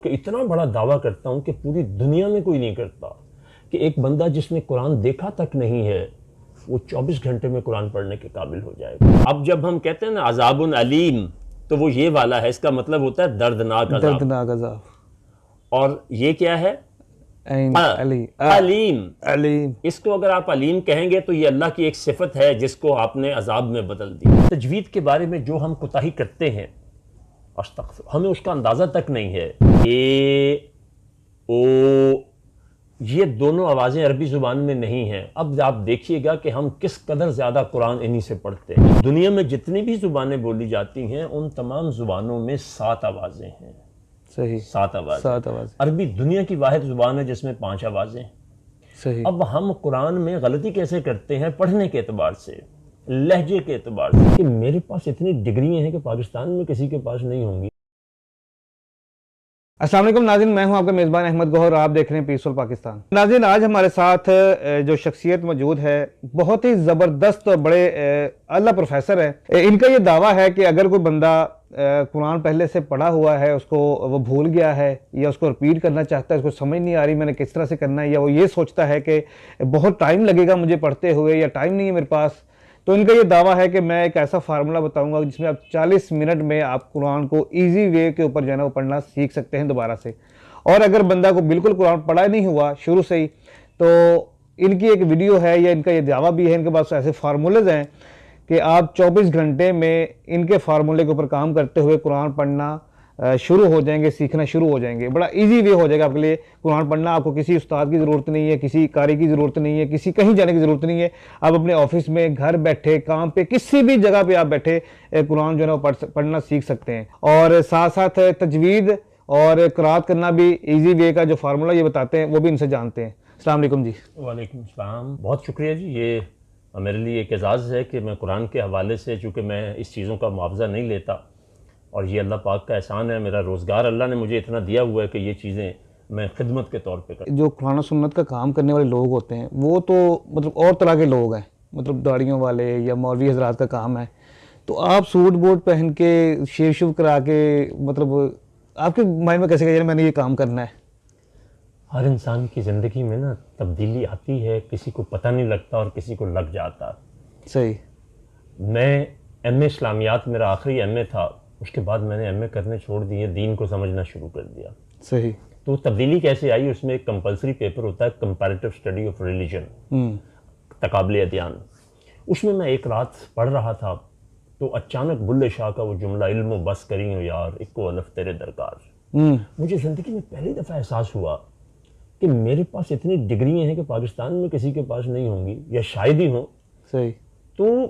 کہ اتنا بڑا دعویٰ کرتا ہوں کہ پوری دنیا میں کوئی نہیں کرتا کہ ایک بندہ جس نے قرآن دیکھا تک نہیں ہے وہ 24 گھنٹے میں قرآن پڑھنے کے قابل ہو جائے گا۔ اب جب ہم کہتے ہیں نا عذاب علیم تو وہ یہ والا ہے، اس کا مطلب ہوتا ہے دردناک عذاب۔ دردناک عذاب۔ اور یہ کیا ہے؟ علیم۔ اس کو اگر آپ علیم کہیں گے تو یہ اللہ کی ایک صفت ہے جس کو آپ نے عذاب میں بدل دی۔ تجوید کے بارے میں جو ہم کوتاہی کرتے ہیں ہمیں اس کا اندازہ تک نہیں ہے۔ اے او یہ دونوں آوازیں عربی زبان میں نہیں ہیں۔ اب آپ دیکھیے گا کہ ہم کس قدر زیادہ قرآن انہی سے پڑھتے ہیں۔ دنیا میں جتنی بھی زبانیں بولی جاتی ہیں ان تمام زبانوں میں 7 آوازیں ہیں۔ صحیح، 7 آوازیں۔ 7 آوازیں۔ عربی دنیا کی واحد زبان ہے جس میں 5 آوازیں ہیں۔ صحیح۔ اب ہم قرآن میں غلطی کیسے کرتے ہیں؟ پڑھنے کے اعتبار سے، لہجے کے اعتبار سے، کہ میرے پاس اتنی ڈگریاں ہیں کہ پاکستان میں کسی کے پاس نہیں ہوں گی۔ السلام علیکم ناظرین، میں ہوں آپ کا میزبان احمد گوہر اور آپ دیکھ رہے ہیں پیسفل پاکستان۔ ناظرین، آج ہمارے ساتھ جو شخصیت موجود ہے بہت ہی زبردست اور بڑے اعلیٰ پروفیسر ہیں۔ ان کا یہ دعویٰ ہے کہ اگر کوئی بندہ قرآن پہلے سے پڑھا ہوا ہے، اس کو وہ بھول گیا ہے یا اس کو رپیٹ کرنا چاہتا ہے، اس کو سمجھ نہیں آ رہی میں نے کس طرح سے کرنا ہے، یا وہ یہ سوچتا ہے کہ بہت ٹائم لگے گا مجھے پڑھتے ہوئے یا ٹائم نہیں ہے میرے پاس، تو ان کا یہ دعویٰ ہے کہ میں ایک ایسا فارمولہ بتاؤں گا جس میں آپ 40 منٹ میں آپ قرآن کو ایزی وے کے اوپر جو ہے نا وہ پڑھنا سیکھ سکتے ہیں دوبارہ سے۔ اور اگر بندہ کو بالکل قرآن پڑھا نہیں ہوا شروع سے ہی تو ان کی ایک ویڈیو ہے یا ان کا یہ دعویٰ بھی ہے، ان کے پاس ایسے فارمولیز ہیں کہ آپ 24 گھنٹے میں ان کے فارمولے کے اوپر کام کرتے ہوئے قرآن پڑھنا شروع ہو جائیں گے، سیکھنا شروع ہو جائیں گے۔ بڑا ایزی وے ہو جائے گا آپ کے لیے قرآن پڑھنا۔ آپ کو کسی استاد کی ضرورت نہیں ہے، کسی قاری کی ضرورت نہیں ہے، کسی کہیں جانے کی ضرورت نہیں ہے۔ آپ اپنے آفس میں، گھر بیٹھے، کام پہ، کسی بھی جگہ پہ آپ بیٹھے قرآن جو ہے نا پڑھنا سیکھ سکتے ہیں۔ اور ساتھ ساتھ تجوید اور قرات کرنا بھی ایزی وے کا جو فارمولہ یہ بتاتے ہیں وہ بھی ان سے جانتے ہیں۔ السلام علیکم جی۔ وعلیکم السلام، بہت شکریہ جی۔ یہ میرے لیے ایک اعزاز ہے کہ میں قرآن کے حوالے سے، چونکہ میں اس چیزوں کا معاوضہ نہیں لیتا اور یہ اللہ پاک کا احسان ہے، میرا روزگار اللہ نے مجھے اتنا دیا ہوا ہے کہ یہ چیزیں میں خدمت کے طور پہ کرتا۔ جو قرآن و سنت کا کام کرنے والے لوگ ہوتے ہیں وہ تو مطلب اور طرح کے لوگ ہیں، مطلب داڑیوں والے یا مولوی حضرات کا کام ہے، تو آپ سوٹ بوٹ پہن کے شیو شیو کرا کے مطلب آپ کے مائنڈ میں کیسے کہ میں نے یہ کام کرنا ہے؟ ہر انسان کی زندگی میں نا تبدیلی آتی ہے، کسی کو پتہ نہیں لگتا اور کسی کو لگ جاتا۔ صحیح۔ میں ایم اے اسلامیات میرا آخری ایم اے تھا، اس کے بعد میں نے ایم اے کرنے چھوڑ دیے، دین کو سمجھنا شروع کر دیا۔ صحیح۔ تو تبدیلی کیسے آئی؟ اس میں ایک کمپلسری پیپر ہوتا ہے کمپیریٹیو اسٹڈی آف ریلیجن، تقابل ادیان۔ اس میں میں ایک رات پڑھ رہا تھا تو اچانک بلے شاہ کا وہ جملہ علم و بس کری ہو یار اکو الف تیرے درکار، مجھے زندگی میں پہلی دفعہ احساس ہوا کہ میرے پاس اتنی ڈگریاں ہیں کہ پاکستان میں کسی کے پاس نہیں ہوں گی یا شاید ہی ہوں۔ صحیح۔ تو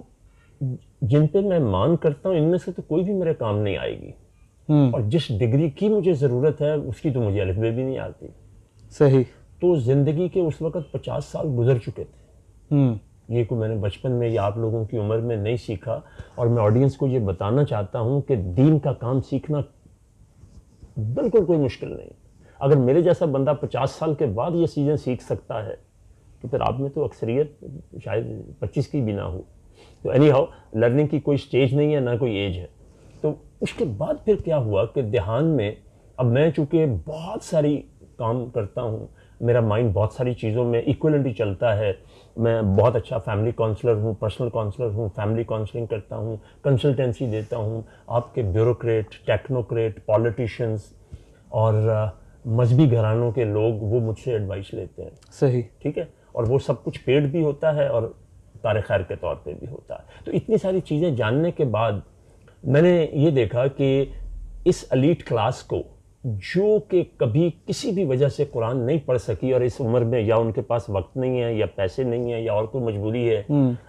جن پہ میں مان کرتا ہوں ان میں سے تو کوئی بھی میرے کام نہیں آئے گی، اور جس ڈگری کی مجھے ضرورت ہے اس کی تو مجھے الف بے بھی نہیں آتی۔ صحیح۔ تو زندگی کے اس وقت 50 سال گزر چکے تھے۔ یہ کو میں نے بچپن میں یا آپ لوگوں کی عمر میں نہیں سیکھا، اور میں آڈینس کو یہ بتانا چاہتا ہوں کہ دین کا کام سیکھنا بالکل کوئی مشکل نہیں۔ اگر میرے جیسا بندہ 50 سال کے بعد یہ چیزیں سیکھ سکتا ہے تو پھر آپ میں تو اکثریت شاید 25 کی بھی نہ ہو۔ تو اینی ہاؤ لرننگ کی کوئی سٹیج نہیں ہے، نہ کوئی ایج ہے۔ تو اس کے بعد پھر کیا ہوا کہ دھیان میں اب میں چونکہ بہت ساری کام کرتا ہوں، میرا مائنڈ بہت ساری چیزوں میں ایکولنٹلی چلتا ہے۔ میں بہت اچھا فیملی کاؤنسلر ہوں، پرسنل کاؤنسلر ہوں، فیملی کاؤنسلنگ کرتا ہوں، کنسلٹنسی دیتا ہوں۔ آپ کے بیوروکریٹ، ٹیکنوکریٹ، پالیٹیشینز اور مذہبی گھرانوں کے لوگ وہ مجھ سے ایڈوائس لیتے ہیں۔ صحیح۔ ٹھیک ہے، اور وہ سب کچھ پیڈ بھی ہوتا ہے اور کار خیر کے طور پہ بھی ہوتا ہے۔ تو اتنی ساری چیزیں جاننے کے بعد میں نے یہ دیکھا کہ اس ایلیٹ کلاس کو جو کہ کبھی کسی بھی وجہ سے قرآن نہیں پڑھ سکی، اور اس عمر میں یا ان کے پاس وقت نہیں ہے یا پیسے نہیں ہیں یا اور کوئی مجبوری ہے۔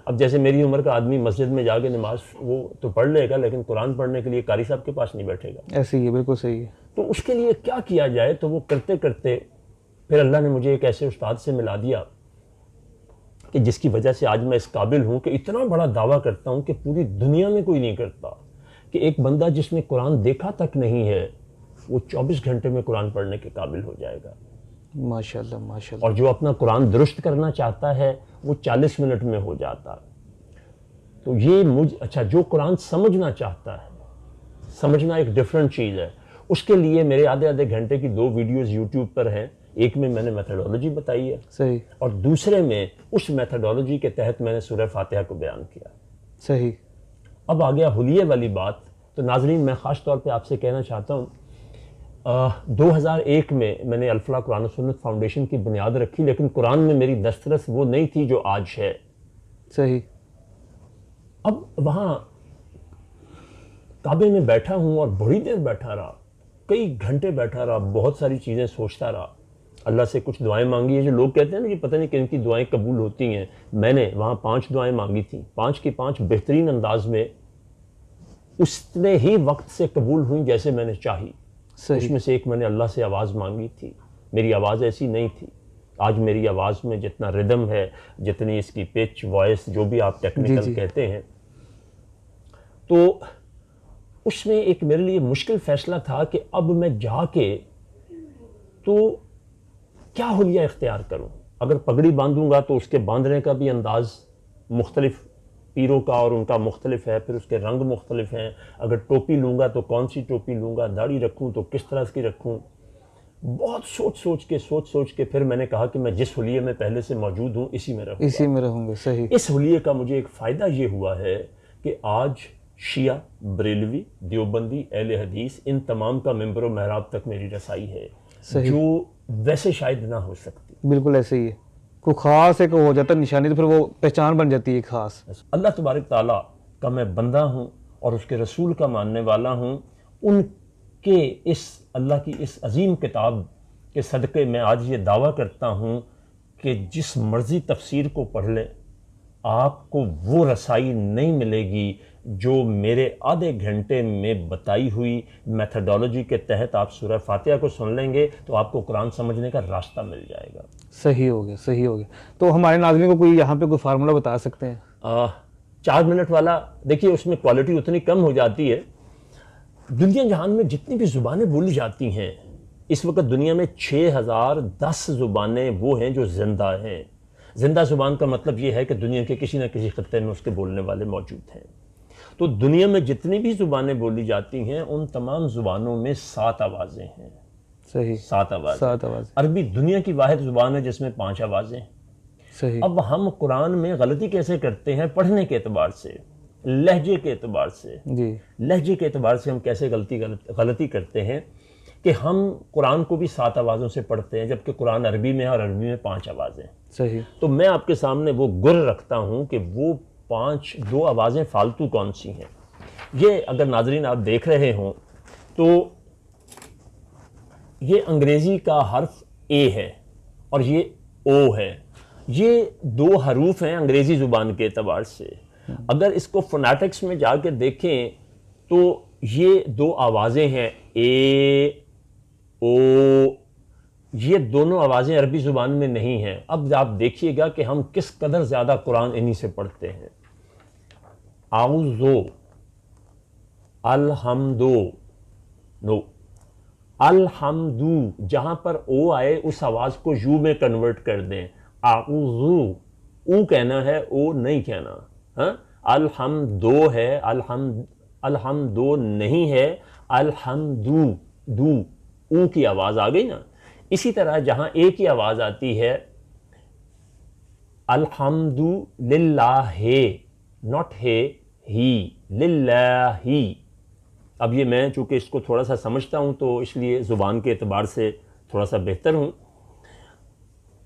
اب جیسے میری عمر کا آدمی مسجد میں جا کے نماز وہ تو پڑھ لے گا لیکن قرآن پڑھنے کے لیے قاری صاحب کے پاس نہیں بیٹھے گا۔ ایسے ہی ہے، بالکل صحیح ہے۔ تو اس کے لیے کیا کیا جائے؟ تو وہ کرتے کرتے پھر اللہ نے مجھے ایک ایسے استاد سے ملا دیا کہ جس کی وجہ سے آج میں اس قابل ہوں کہ اتنا بڑا دعویٰ کرتا ہوں کہ پوری دنیا میں کوئی نہیں کرتا کہ ایک بندہ جس نے قرآن دیکھا تک نہیں ہے وہ 24 گھنٹے میں قرآن پڑھنے کے قابل ہو جائے گا۔ ماشاءاللہ ماشاءاللہ۔ اور جو اپنا قرآن درست کرنا چاہتا ہے وہ 40 منٹ میں ہو جاتا۔ تو یہ اچھا جو قرآن سمجھنا چاہتا ہے، سمجھنا ایک ڈیفرنٹ چیز ہے، اس کے لیے میرے آدھے آدھے گھنٹے کی 2 ویڈیوز یوٹیوب پر ہیں. ایک میں نے میتھڈولوجی بتائی ہے صحیح, اور دوسرے میں اس میتھڈولوجی کے تحت میں نے سورہ فاتحہ کو بیان کیا. صحیح. اب آ گیا حلیے والی بات. تو ناظرین میں خاص طور پہ آپ سے کہنا چاہتا ہوں 2001 میں نے الفلاح قرآن و سنت فاؤنڈیشن کی بنیاد رکھی, لیکن قرآن میں میری دسترس وہ نہیں تھی جو آج ہے. صحیح. اب وہاں کعبے میں بیٹھا ہوں اور بڑی دیر بیٹھا رہا, کئی گھنٹے بیٹھا رہا, بہت ساری چیزیں سوچتا رہا, اللہ سے کچھ دعائیں مانگی ہیں. جو لوگ کہتے ہیں نا کہ پتہ نہیں کن کی دعائیں قبول ہوتی ہیں, میں نے وہاں 5 دعائیں مانگی تھیں, 5 کی 5 بہترین انداز میں اتنے ہی وقت سے قبول ہوئیں جیسے میں نے چاہی. اس میں سے ایک میں نے اللہ سے آواز مانگی تھی, میری آواز ایسی نہیں تھی. آج میری آواز میں جتنا ردم ہے, جتنی اس کی پچ, وائس, جو بھی آپ ٹیکنیکل کہتے ہیں, تو اس میں ایک میرے لیے مشکل فیصلہ تھا کہ اب میں جا کے تو کیا حلیہ اختیار کروں. اگر پگڑی باندھوں گا تو اس کے باندھنے کا بھی انداز مختلف پیروں کا اور ان کا مختلف ہے, پھر اس کے رنگ مختلف ہیں. اگر ٹوپی لوں گا تو کون سی ٹوپی لوں گا, داڑھی رکھوں تو کس طرح کی رکھوں. بہت سوچ کے پھر میں نے کہا کہ میں جس حلیے میں پہلے سے موجود ہوں اسی میں رہوں گا. صحیح. اس حلیے کا مجھے ایک فائدہ یہ ہوا ہے کہ آج شیعہ, بریلوی, دیوبندی, اہل حدیث, ان تمام کا منبر و محراب تک میری رسائی ہے. جو ویسے شاید نہ ہو سکتی. بالکل ایسے ہی ہے, کوئی خاص ایک ہو جاتا ہے نشانی تو پھر وہ پہچان بن جاتی ہے خاص. اللہ تبارک تعالیٰ کا میں بندہ ہوں اور اس کے رسول کا ماننے والا ہوں. ان کے اس اللہ کی اس عظیم کتاب کے صدقے میں آج یہ دعویٰ کرتا ہوں کہ جس مرضی تفسیر کو پڑھ لیں آپ کو وہ رسائی نہیں ملے گی جو میرے آدھے گھنٹے میں بتائی ہوئی میتھڈولوجی کے تحت. آپ سورہ فاتحہ کو سن لیں گے تو آپ کو قرآن سمجھنے کا راستہ مل جائے گا. صحیح ہو گیا. تو ہمارے ناظرین کو کوئی یہاں پہ کوئی فارمولہ بتا سکتے ہیں؟ 4 منٹ والا دیکھیے, اس میں کوالٹی اتنی کم ہو جاتی ہے. دنیا جہان میں جتنی بھی زبانیں بولی جاتی ہیں اس وقت دنیا میں 6010 زبانیں وہ ہیں جو زندہ ہیں. زندہ زبان کا مطلب یہ ہے کہ دنیا کے کسی نہ کسی خطے میں اس کے بولنے والے موجود ہیں. تو دنیا میں جتنی بھی زبانیں بولی جاتی ہیں ان تمام زبانوں میں 7 آوازیں ہیں. صحیح. 7 آواز. عربی دنیا کی واحد زبان ہے جس میں 5 آوازیں ہیں. صحیح. اب ہم قرآن میں غلطی کیسے کرتے ہیں پڑھنے کے اعتبار سے, لہجے کے اعتبار سے. جی. لہجے کے اعتبار سے ہم کیسے غلطی کرتے ہیں کہ ہم قرآن کو بھی 7 آوازوں سے پڑھتے ہیں جبکہ قرآن عربی میں ہے اور عربی میں 5 آوازیں. صحیح. تو میں آپ کے سامنے وہ گر رکھتا ہوں کہ وہ 2 آوازیں فالتو کون سی ہیں. یہ اگر ناظرین آپ دیکھ رہے ہوں تو یہ انگریزی کا حرف اے ہے اور یہ او ہے. یہ 2 حروف ہیں انگریزی زبان کے اعتبار سے. اگر اس کو فونیٹکس میں جا کے دیکھیں تو یہ 2 آوازیں ہیں اے او. یہ دونوں آوازیں عربی زبان میں نہیں ہیں. اب آپ دیکھیے گا کہ ہم کس قدر زیادہ قرآن انہی سے پڑھتے ہیں. اعوذو, الحمدو, نو, الحمدو, جہاں پر او آئے اس آواز کو یو میں کنورٹ کر دیں. اعوذو, او کہنا ہے, او نہیں کہنا. ہاں, الحمدو ہے, الحمدو نہیں ہے, الحمدو, دو, او کی آواز آ گئی نا. اسی طرح جہاں اے کی آواز آتی ہے الحمدو للہ, ناٹ ہے, ہی, للہ. اب یہ میں چونکہ اس کو تھوڑا سا سمجھتا ہوں تو اس لیے زبان کے اعتبار سے تھوڑا سا بہتر ہوں.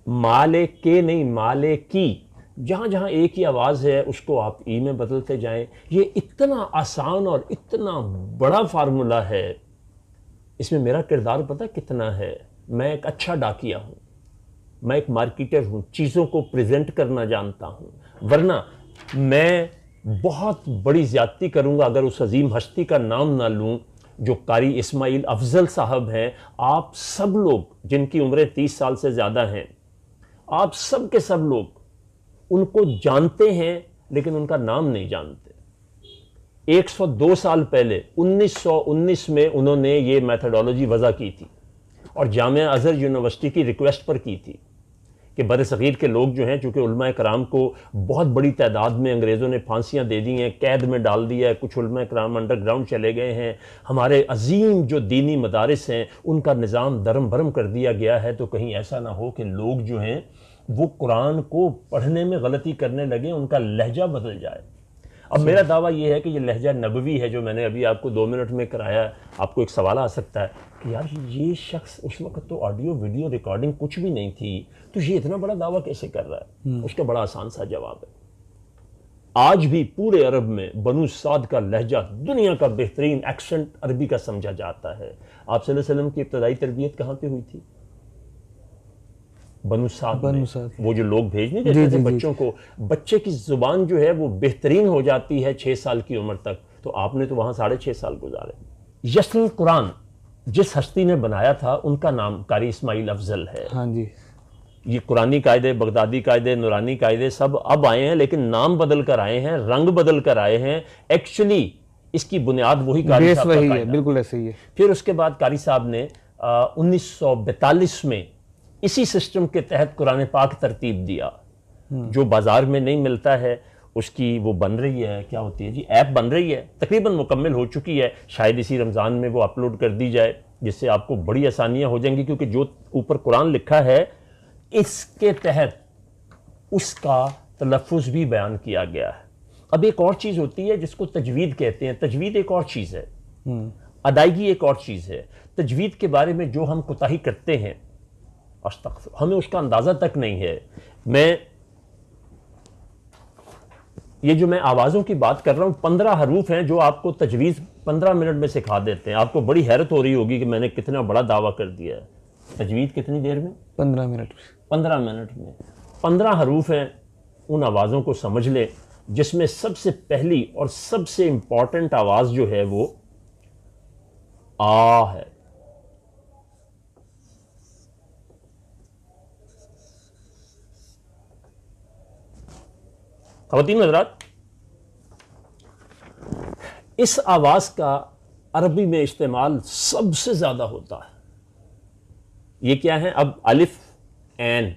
مالک کے نہیں, مالک کی, جہاں جہاں ایک ہی آواز ہے اس کو آپ ای میں بدلتے جائیں. یہ اتنا آسان اور اتنا بڑا فارمولہ ہے. اس میں میرا کردار پتہ کتنا ہے. میں ایک اچھا ڈاکیا ہوں, میں ایک مارکیٹر ہوں, چیزوں کو پریزنٹ کرنا جانتا ہوں. ورنہ میں بہت بڑی زیادتی کروں گا اگر اس عظیم ہستی کا نام نہ لوں جو قاری اسماعیل افضل صاحب ہیں. آپ سب لوگ جن کی عمریں 30 سال سے زیادہ ہیں, آپ سب کے سب لوگ ان کو جانتے ہیں لیکن ان کا نام نہیں جانتے. 102 سال پہلے 1919 میں انہوں نے یہ میتھڈولوجی وضع کی تھی اور جامعہ ازہر یونیورسٹی کی ریکویسٹ پر کی تھی کہ بر صغیر کے لوگ جو ہیں چونکہ علماء کرام کو بہت بڑی تعداد میں انگریزوں نے پھانسیاں دے دی ہیں، قید میں ڈال دیا ہے، کچھ علماء کرام انڈر گراؤنڈ چلے گئے ہیں، ہمارے عظیم جو دینی مدارس ہیں ان کا نظام درم برم کر دیا گیا ہے، تو کہیں ایسا نہ ہو کہ لوگ جو ہیں وہ قرآن کو پڑھنے میں غلطی کرنے لگیں، ان کا لہجہ بدل جائے۔ اب میرا دعویٰ یہ ہے کہ یہ لہجہ نبوی ہے جو میں نے ابھی آپ کو 2 منٹ میں کرایا ہے۔ آپ کو ایک سوال آ سکتا ہے کہ یار یہ شخص اس وقت تو آڈیو ویڈیو ریکارڈنگ کچھ بھی نہیں تھی، تو یہ اتنا بڑا دعویٰ کیسے کر رہا ہے؟ اس کا بڑا آسان سا جواب ہے، آج بھی پورے عرب میں بنو سعد کا لہجہ دنیا کا بہترین ایکسنٹ عربی کا سمجھا جاتا ہے۔ آپ صلی اللہ علیہ وسلم کی ابتدائی تربیت کہاں پہ ہوئی تھی؟ بنو سعد میں۔ وہ جو لوگ بھیجنے دیتے تھے بچوں کو، بچے کی زبان جو ہے وہ بہترین ہو جاتی ہے 6 سال کی عمر تک، تو آپ نے تو وہاں 6.5 سال گزارے۔ یسر القرآن جس ہستی نے بنایا تھا ان کا نام قاری اسماعیل افضل ہے۔ ہاں جی، یہ قرآنی قاعدے، بغدادی قاعدے، نورانی قاعدے سب اب آئے ہیں، لیکن نام بدل کر آئے ہیں، رنگ بدل کر آئے ہیں، ایکچولی اس کی بنیاد وہی قاری صاحب کا وہی ہے، قاعدہ۔ بالکل ایسے ہی ہے۔ پھر اس کے بعد قاری صاحب نے 1942 میں اسی سسٹم کے تحت قرآن پاک ترتیب دیا، جو بازار میں نہیں ملتا ہے، اس کی وہ بن رہی ہے، کیا ہوتی ہے جی، ایپ بن رہی ہے، تقریباً مکمل ہو چکی ہے، شاید اسی رمضان میں وہ اپلوڈ کر دی جائے، جس سے آپ کو بڑی آسانیاں ہو جائیں گی، کیونکہ جو اوپر قرآن لکھا ہے اس کے تحت اس کا تلفظ بھی بیان کیا گیا ہے۔ اب ایک اور چیز ہوتی ہے جس کو تجوید کہتے ہیں، تجوید ایک اور چیز ہے، ادائیگی ایک اور چیز ہے۔ تجوید کے بارے میں جو ہم کوتاہی کرتے ہیں، استغفر، ہمیں اس کا اندازہ تک نہیں ہے۔ یہ جو میں آوازوں کی بات کر رہا ہوں، 15 حروف ہیں جو آپ کو تجویز 15 منٹ میں سکھا دیتے ہیں۔ آپ کو بڑی حیرت ہو رہی ہوگی کہ میں نے کتنا بڑا دعویٰ کر دیا ہے۔ تجوید کتنی دیر میں؟ 15 منٹ 15 منٹ میں 15 حروف ہیں، ان آوازوں کو سمجھ لیں، جس میں سب سے پہلی اور سب سے امپورٹنٹ آواز جو ہے وہ آ ہے۔ خواتین حضرات، اس آواز کا عربی میں استعمال سب سے زیادہ ہوتا ہے۔ یہ کیا ہے؟ اب الف عین،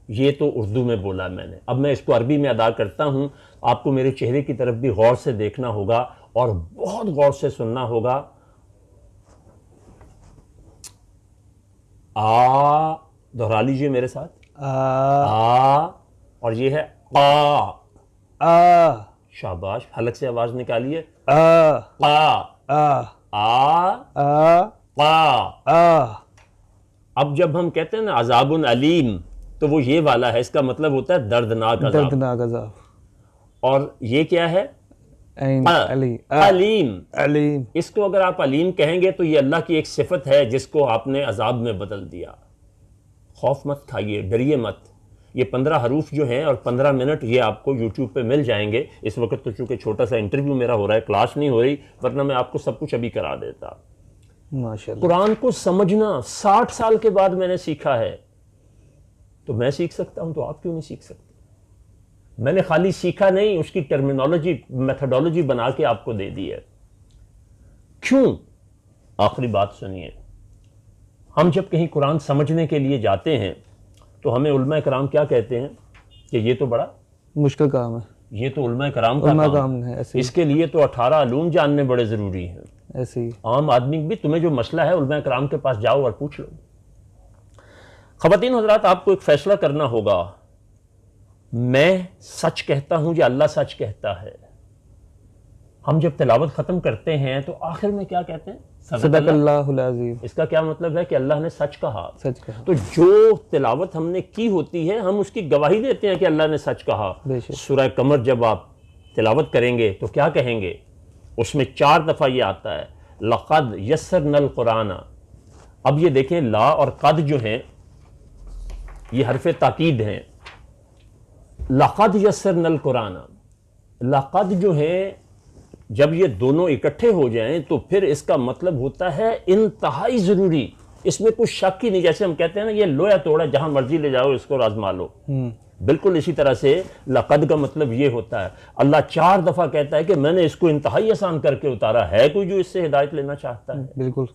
یہ تو اردو میں بولا میں نے، اب میں اس کو عربی میں ادا کرتا ہوں۔ آپ کو میرے چہرے کی طرف بھی غور سے دیکھنا ہوگا اور بہت غور سے سننا ہوگا۔ آ، دہرا لیجئے میرے ساتھ، آ، اور یہ ہے قا، آ، شاباش، حلق سے آواز نکالیے، آ، قا، آ، آ، آ، قا۔ آ۔ اب جب ہم کہتے ہیں نا عذاب علیم، تو وہ یہ والا ہے، اس کا مطلب ہوتا ہے دردناک عذاب۔ دردناک عذاب۔ اور یہ کیا ہے؟ عین، علی، علیم۔ علیم۔ اس کو اگر آپ علیم کہیں گے تو یہ اللہ کی ایک صفت ہے جس کو آپ نے عذاب میں بدل دیا۔ خوف مت کھائیے، ڈریے مت۔ یہ 15 حروف جو ہیں اور 15 منٹ یہ آپ کو یوٹیوب پہ مل جائیں گے۔ اس وقت تو چونکہ چھوٹا سا انٹرویو میرا ہو رہا ہے، کلاس نہیں ہو رہی، ورنہ میں آپ کو سب کچھ ابھی کرا دیتا۔ ماشاءاللہ۔ قرآن کو سمجھنا 60 سال کے بعد میں نے سیکھا ہے، تو میں سیکھ سکتا ہوں تو آپ کیوں نہیں سیکھ سکتے؟ میں نے خالی سیکھا نہیں، اس کی ٹرمینالوجی، میتھڈولوجی بنا کے آپ کو دے دی ہے۔ کیوں؟ آخری بات سنیے، ہم جب کہیں قرآن سمجھنے کے لیے جاتے ہیں تو ہمیں علماء کرام کیا کہتے ہیں کہ یہ تو بڑا مشکل کام ہے، یہ تو علماء کرام کا کام ہے، ایسے اس کے لیے تو 18 علوم جاننے بڑے ضروری ہیں۔ ایسے ہی۔ عام آدمی بھی، تمہیں جو مسئلہ ہے علماء کرام کے پاس جاؤ اور پوچھ لو۔ خواتین حضرات، آپ کو ایک فیصلہ کرنا ہوگا، میں سچ کہتا ہوں یا اللہ سچ کہتا ہے؟ ہم جب تلاوت ختم کرتے ہیں تو آخر میں کیا کہتے ہیں؟ صدق اللہ العظیم۔ اس کا کیا مطلب ہے کہ اللہ نے سچ کہا۔ سچ کہا۔ تو جو تلاوت ہم نے کی ہوتی ہے ہم اس کی گواہی دیتے ہیں کہ اللہ نے سچ کہا۔ بے شک۔ سورہ قمر جب آپ تلاوت کریں گے تو کیا کہیں گے؟ اس میں 4 دفعہ یہ آتا ہے، لقد یسرنا القرآن۔ اب یہ دیکھیں، لا اور قد جو ہیں یہ حرف تاکید ہیں۔ لقد یسرنا القرآن، لقد جو ہے جب یہ دونوں اکٹھے ہو جائیں تو پھر اس کا مطلب ہوتا ہے انتہائی ضروری، اس میں کوئی شک ہی نہیں۔ جیسے ہم کہتے ہیں نا یہ لویا توڑا، جہاں مرضی لے جاؤ اس کو آزما لو، بالکل اسی طرح سے لقد کا مطلب یہ ہوتا ہے۔ اللہ 4 دفعہ کہتا ہے کہ میں نے اس کو انتہائی آسان کر کے اتارا ہے، کوئی جو اس سے ہدایت لینا چاہتا ہے؟ بالکل۔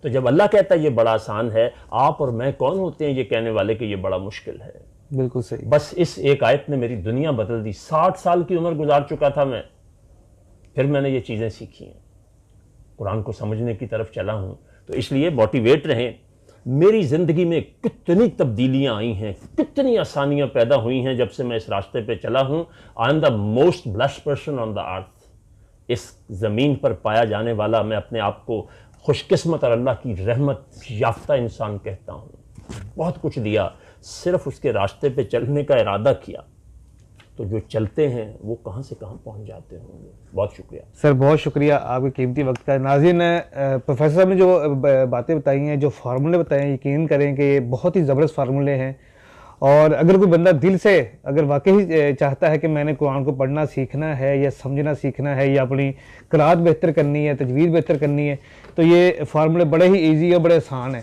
تو جب اللہ کہتا ہے یہ بڑا آسان ہے، آپ اور میں کون ہوتے ہیں یہ کہنے والے کہ یہ بڑا مشکل ہے؟ بالکل صحیح. بس اس ایک آیت نے میری دنیا بدل دی. 60 سال کی عمر گزار چکا تھا میں, پھر میں نے یہ چیزیں سیکھی ہیں, قرآن کو سمجھنے کی طرف چلا ہوں. تو اس لیے موٹیویٹ رہیں. میری زندگی میں کتنی تبدیلیاں آئی ہیں, کتنی آسانیاں پیدا ہوئی ہیں جب سے میں اس راستے پہ چلا ہوں. I am the most blessed person on the earth. اس زمین پر پایا جانے والا میں اپنے آپ کو خوش قسمت اور اللہ کی رحمت یافتہ انسان کہتا ہوں. بہت کچھ دیا, صرف اس کے راستے پہ چلنے کا ارادہ کیا تو جو چلتے ہیں وہ کہاں سے کہاں پہنچ جاتے ہوں گے. بہت شکریہ سر, بہت شکریہ آپ کے قیمتی وقت کا. ناظرین, پروفیسر صاحب نے جو باتیں بتائی ہیں, جو فارمولے بتائے ہیں, یقین کریں کہ یہ بہت ہی زبردست فارمولے ہیں. اور اگر کوئی بندہ دل سے اگر واقعی چاہتا ہے کہ میں نے قرآن کو پڑھنا سیکھنا ہے یا سمجھنا سیکھنا ہے یا اپنی قرأت بہتر کرنی ہے, تجوید بہتر کرنی ہے, تو یہ فارمولے بڑے ہی ایزی اور بڑے آسان ہیں.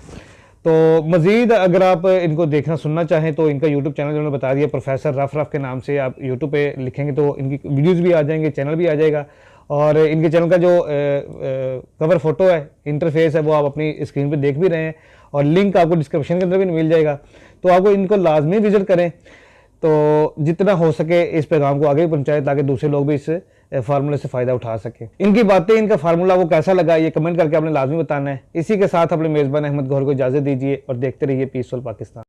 تو مزید اگر آپ ان کو دیکھنا سننا چاہیں تو ان کا یوٹیوب چینل جو نے بتا دیا, پروفیسر رف کے نام سے آپ یوٹیوب پہ لکھیں گے تو ان کی ویڈیوز بھی آ جائیں گے, چینل بھی آ جائے گا. اور ان کے چینل کا جو کور فوٹو ہے, انٹرفیس ہے, وہ آپ اپنی اسکرین پہ دیکھ بھی رہے ہیں, اور لنک آپ کو ڈسکرپشن کے اندر بھی مل جائے گا. تو آپ کو ان کو لازمی وزٹ کریں, تو جتنا ہو سکے اس پیغام کو آگے بھی پہنچائیں تاکہ دوسرے لوگ بھی اس فارمولے سے فائدہ اٹھا سکیں. ان کی باتیں, ان کا فارمولہ وہ کیسا لگا, یہ کمنٹ کر کے آپ نے لازمی بتانا ہے. اسی کے ساتھ اپنے میزبان احمد گوہر کو اجازت دیجیے اور دیکھتے رہیے پیسفل پاکستان.